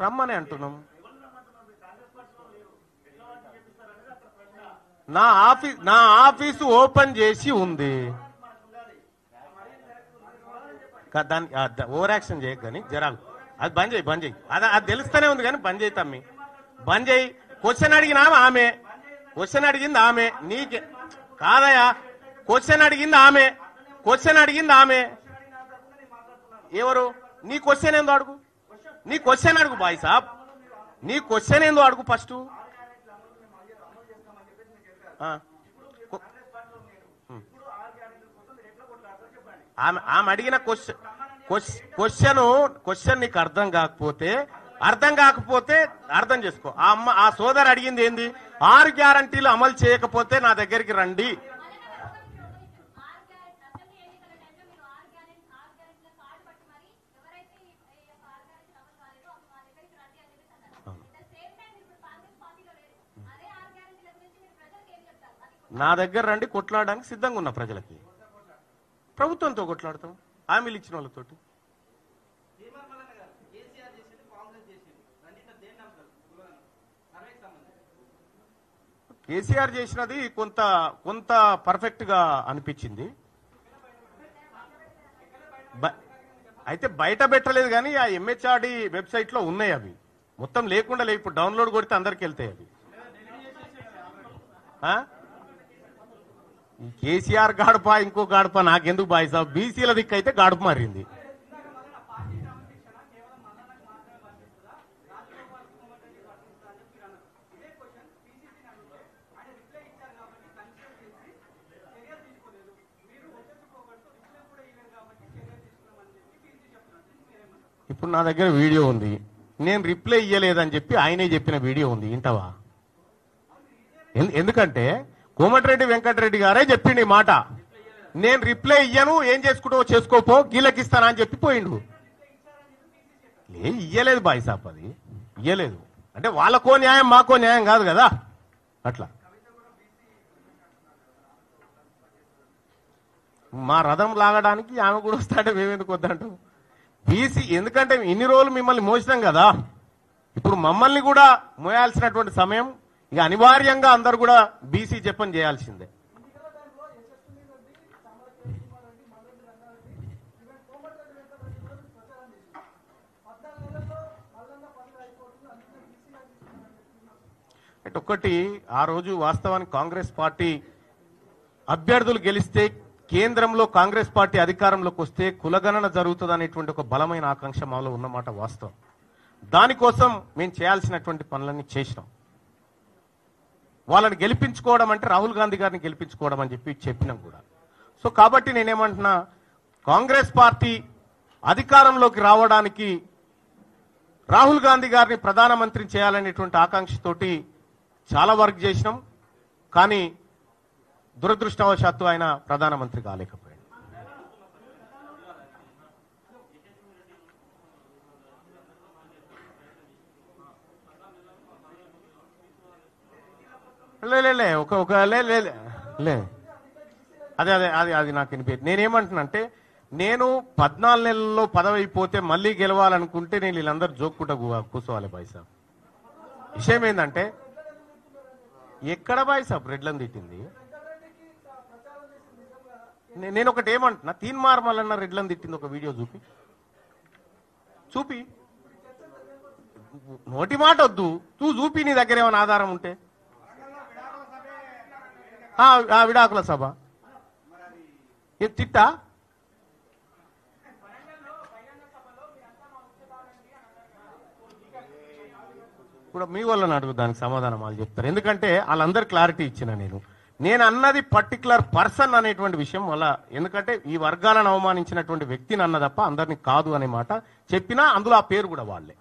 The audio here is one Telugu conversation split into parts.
రమ్మని అంటున్నాం. నా ఆఫీసు ఓపెన్ చేసి ఉంది. దాన్ని ఓవర్ యాక్షన్ చేయకు కానీ జరాలు అది బంద్ చేయి అది తెలుస్తూనే ఉంది కానీ బంద్ చేయి తమ్మి, బంద్ చేయి. క్వశ్చన్ అడిగినా ఆమె, క్వశ్చన్ అడిగింది ఆమె, నీకే కాదయా. క్వశ్చన్ అడిగింది ఆమె ఎవరు? నీ క్వశ్చన్ ఏందో అడుగు, నీ క్వశ్చన్ అడుగు బాయ్ సాబ్, నీ క్వశ్చన్ ఏందో అడుగు ఫస్ట్. ఆమె అడిగిన క్వశ్చన్ నీకు అర్థం కాకపోతే అర్థం చేసుకో. ఆ సోదరు అడిగింది ఏంది? 6 గ్యారంటీలు అమలు చేయకపోతే నా దగ్గరికి రండి. నా దగ్గర రండి, కొట్లాడడానికి సిద్ధంగా ఉన్న ప్రజలకి. ప్రభుత్వంతో కొట్లాడతాం, హామీలు ఇచ్చిన వాళ్ళతోటి. కేసీఆర్ చేసినది కొంత పర్ఫెక్ట్ గా అనిపించింది. అయితే బయట పెట్టలేదు కానీ ఆ ఎంహెచ్ఆర్డి వెబ్సైట్ లో ఉన్నాయి అవి. మొత్తం లేకుండా లేవు, ఇప్పుడు డౌన్లోడ్ కొడితే అందరికి వెళ్తాయి అవి. కేసీఆర్ గాడుప ఇంకో గాడుప నాకెందుకు బాయ్ సాబ్, బీసీల దిక్కు అయితే గాడుపు మారింది. ఇప్పుడు నా దగ్గర వీడియో ఉంది, నేను రిప్లై ఇయ్యలేదని చెప్పి ఆయనే చెప్పిన వీడియో ఉంది, వింటావా? ఎందుకంటే కోమటిరెడ్డి వెంకటరెడ్డి గారే చెప్పిండు ఈ మాట, నేను రిప్లై ఇయ్యను, ఏం చేసుకుంటావో చేసుకోపో, గీలకిస్తానా అని చెప్పి పోయిండు. ఇయ్యలేదు బాయ్ సాబ్, అది ఇయ్యలేదు. అంటే వాళ్ళకో న్యాయం మాకో న్యాయం కాదు కదా, అట్లా. మా రథం లాగడానికి ఆమె కూడా వస్తాడే, మేమెందుకు వద్దంటాం? బీసీ ఎందుకంటే ఇన్ని రోజులు మిమ్మల్ని మోసినాం కదా, ఇప్పుడు మమ్మల్ని కూడా మోయాల్సినటువంటి సమయం. ఇక అనివార్యంగా అందరు కూడా బీసీ జపం చేయాల్సిందే. అంటే ఒకటి, ఆ రోజు వాస్తవానికి కాంగ్రెస్ పార్టీ అభ్యర్థులు గెలిస్తే, కేంద్రంలో కాంగ్రెస్ పార్టీ అధికారంలోకి వస్తే కులగణన జరుగుతుంది అనేటువంటి ఒక బలమైన ఆకాంక్ష మాలో ఉన్నమాట వాస్తవం. దానికోసం మేము చేయాల్సినటువంటి పనులన్నీ చేసినాం. వాళ్ళని గెలిపించుకోవడం అంటే రాహుల్ గాంధీ గారిని గెలిపించుకోవడం అని చెప్పినాం కూడా. సో కాబట్టి నేనేమంటున్నా, కాంగ్రెస్ పార్టీ అధికారంలోకి రావడానికి రాహుల్ గాంధీ గారిని ప్రధానమంత్రిని చేయాలనేటువంటి ఆకాంక్షతోటి చాలా వర్క్ చేసినాం. కానీ దురదృష్టవశాత్తు ఆయన ప్రధానమంత్రి కాలేకపోయాడు. అది నాకు వినిపించదు. నేనేమంటున్నా, నేను 14 నెలల్లో పదవి అయిపోతే మళ్ళీ గెలవాలనుకుంటే నేను వీళ్ళందరూ జోక్కుంటా కూర్చోవాలి బాయ్ సాబ్. విషయం ఏంటంటే, ఎక్కడ బాయ్ సాబ్ రెడ్లను తిట్టింది? నేను ఒకటి ఏమంటున్నా, తీన్మార్ మల్లన్న రెడ్లను తిట్టింది ఒక వీడియో చూపి నోటి మాట వద్దు, చూపి నీ దగ్గర ఏమైనా ఆధారం ఉంటే. విడాకుల సభ తిట్టా? కూడా మీ వాళ్ళని అడుగు, దానికి సమాధానం వాళ్ళు చెప్తారు. ఎందుకంటే వాళ్ళందరూ క్లారిటీ ఇచ్చిన నేను అన్నది పర్టికులర్ పర్సన్ అనేటువంటి విషయం వల్ల. ఎందుకంటే ఈ వర్గాలను అవమానించినటువంటి వ్యక్తిని అన్న తప్ప అందరినీ కాదు అనే మాట చెప్పినా అందులో ఆ పేరు కూడా వాళ్ళే.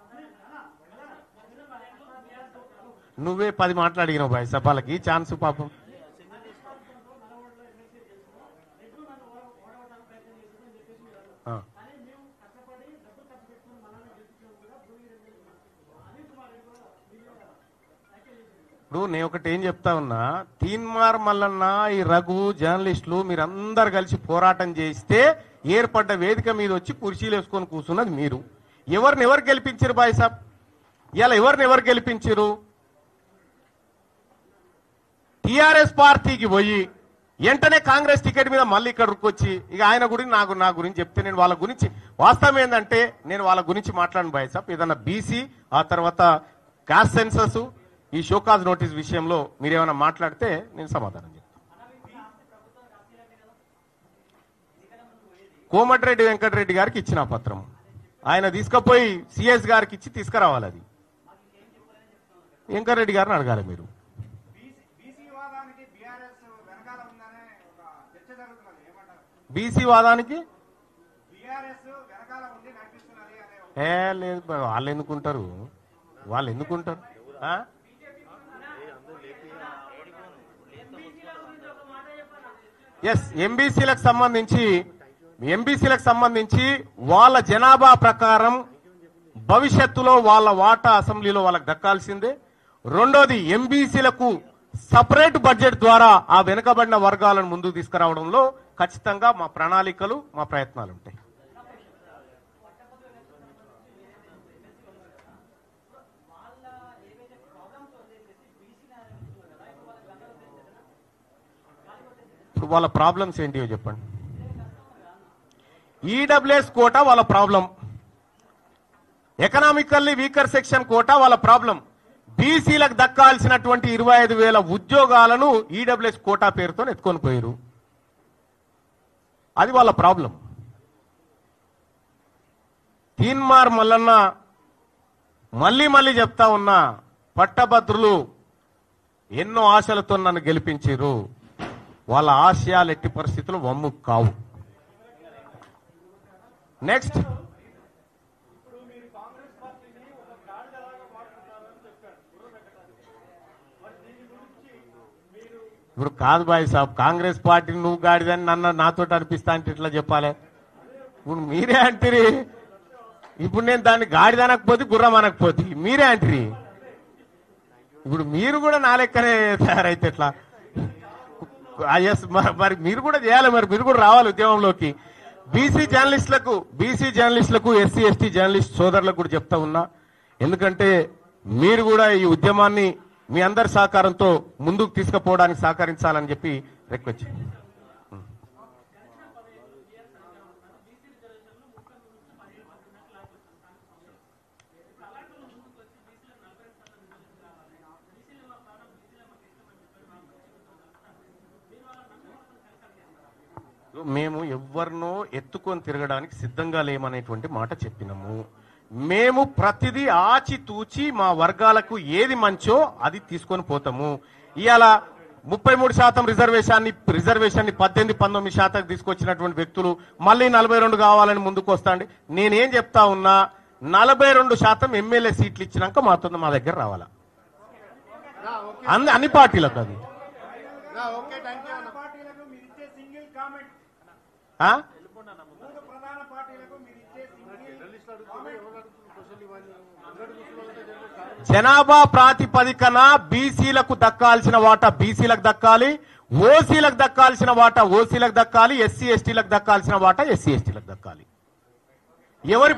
నువ్వే 10 మాట్లాడినావు బాయ్ సభలకి ఛాన్స్ పాపం. ఇప్పుడు నేను ఒకటి ఏం చెప్తా ఉన్నా, తీన్మార్ మల్లన్న, ఈ రఘు, జర్నలిస్టులు మీరందరు కలిసి పోరాటం చేస్తే ఏర్పడ్డ వేదిక మీద వచ్చి కుర్చీలు వేసుకొని కూర్చున్నది మీరు. ఎవరు గెలిపించారు బాయ్ సాబ్? ఇలా ఎవరు గెలిపించారు? టిఆర్ఎస్ పార్టీకి పోయి వెంటనే కాంగ్రెస్ టికెట్ మీద మళ్ళీ ఇక్కడికి వచ్చి ఇక ఆయన గురించి నా గురించి చెప్తే నేను వాళ్ళ గురించి వాస్తవం ఏంటంటే నేను వాళ్ళ గురించి మాట్లాడను బాయ్ సాబ్. ఏదన్నా బీసీ ఆ తర్వాత కాస్ట్ సెన్సస్ ఈ షోకాజ్ నోటీస్ విషయంలో మీరేమైనా మాట్లాడితే నేను సమాధానం చెప్తాను. కోమటిరెడ్డి వెంకటరెడ్డి గారికి ఇచ్చిన పత్రం ఆయన తీసుకుపోయి సిఎస్ గారికి ఇచ్చి తీసుకురావాలి. అది వెంకటరెడ్డి గారిని అడగాలి మీరు. బీసీ వాదానికి లేదు, వాళ్ళు ఎందుకుంటారు? ఎస్, ఎంబీసీలకు సంబంధించి వాళ్ళ జనాభా ప్రకారం భవిష్యత్తులో వాళ్ళ వాటా అసెంబ్లీలో వాళ్ళకి దక్కాల్సిందే. రెండోది, ఎంబీసీలకు సపరేట్ బడ్జెట్ ద్వారా ఆ వెనుకబడిన వర్గాలను ముందుకు తీసుకురావడంలో ఖచ్చితంగా మా ప్రణాళికలు మా ప్రయత్నాలు ఉంటాయి. ఇప్పుడు వాళ్ళ ప్రాబ్లమ్స్ ఏంటివో చెప్పండి. ఈడబ్ల్యూఎస్ కోటా వాళ్ళ problem, economically weaker section quota వాళ్ళ ప్రాబ్లం. బీసీలకు దక్కాల్సినటువంటి 25,000 ఉద్యోగాలను ఈడబ్ల్యూఎస్ కోటా పేరుతో ఎత్తుకొని పోయారు. అది వాళ్ళ ప్రాబ్లం. తీన్మార్ మల్లన్న మళ్ళీ చెప్తా ఉన్నా, పట్టభద్రులు ఎన్నో ఆశలతో నన్ను గెలిపించారు. వాళ్ళ ఆశయాలు ఎట్టి పరిస్థితులు వమ్ము కావు. నెక్స్ట్, ఇప్పుడు కాదు బాయ్ సాబ్, కాంగ్రెస్ పార్టీని నువ్వు గాడిదని నాతో అనిపిస్తా అంటే ఇట్లా చెప్పాలి. ఇప్పుడు మీరే అంటారు. ఇప్పుడు నేను దాన్ని గాడిదనకపోతే గుర్రం అనకపోతే మీరే అంటారు. ఇప్పుడు మీరు కూడా నా లెక్కనే తయారైతే ఎట్లా? మరి మీరు కూడా చేయాలి, మరి మీరు కూడా రావాలి ఉద్యమంలోకి. బీసీ జర్నలిస్టులకు ఎస్సీ ఎస్టీ జర్నలిస్ట్ సోదరులకు కూడా చెప్తా ఉన్నా, ఎందుకంటే మీరు కూడా ఈ ఉద్యమాన్ని మీ అందరి సహకారంతో ముందుకు తీసుకుపోవడానికి సహకరించాలని చెప్పి రిక్వెస్ట్. మేము ఎవరినో ఎత్తుకొని తిరగడానికి సిద్ధంగా లేమనేటువంటి మాట చెప్పినాము. మేము ప్రతిదీ ఆచితూచి మా వర్గాలకు ఏది మంచో అది తీసుకొని పోతాము. ఇవాళ 33% రిజర్వేషన్ని 18-19% తీసుకొచ్చినటువంటి వ్యక్తులు మళ్ళీ 42 కావాలని ముందుకు వస్తాండి. నేనేం చెప్తా ఉన్నా, 42% ఎమ్మెల్యే సీట్లు ఇచ్చినాక మా దగ్గర రావాలా అన్ని పార్టీలకు. అది జనాభా ప్రాతిపదికన బీసీలకు దక్కాల్సిన వాటా బీసీలకు దక్కాలి, ఓసీలకు దక్కాల్సిన వాటా ఓసీలకు దక్కాలి, ఎస్సీ ఎస్టీలకు దక్కాల్సిన వాటా ఎస్సీ ఎస్టీలకు దక్కాలి. ఎవరి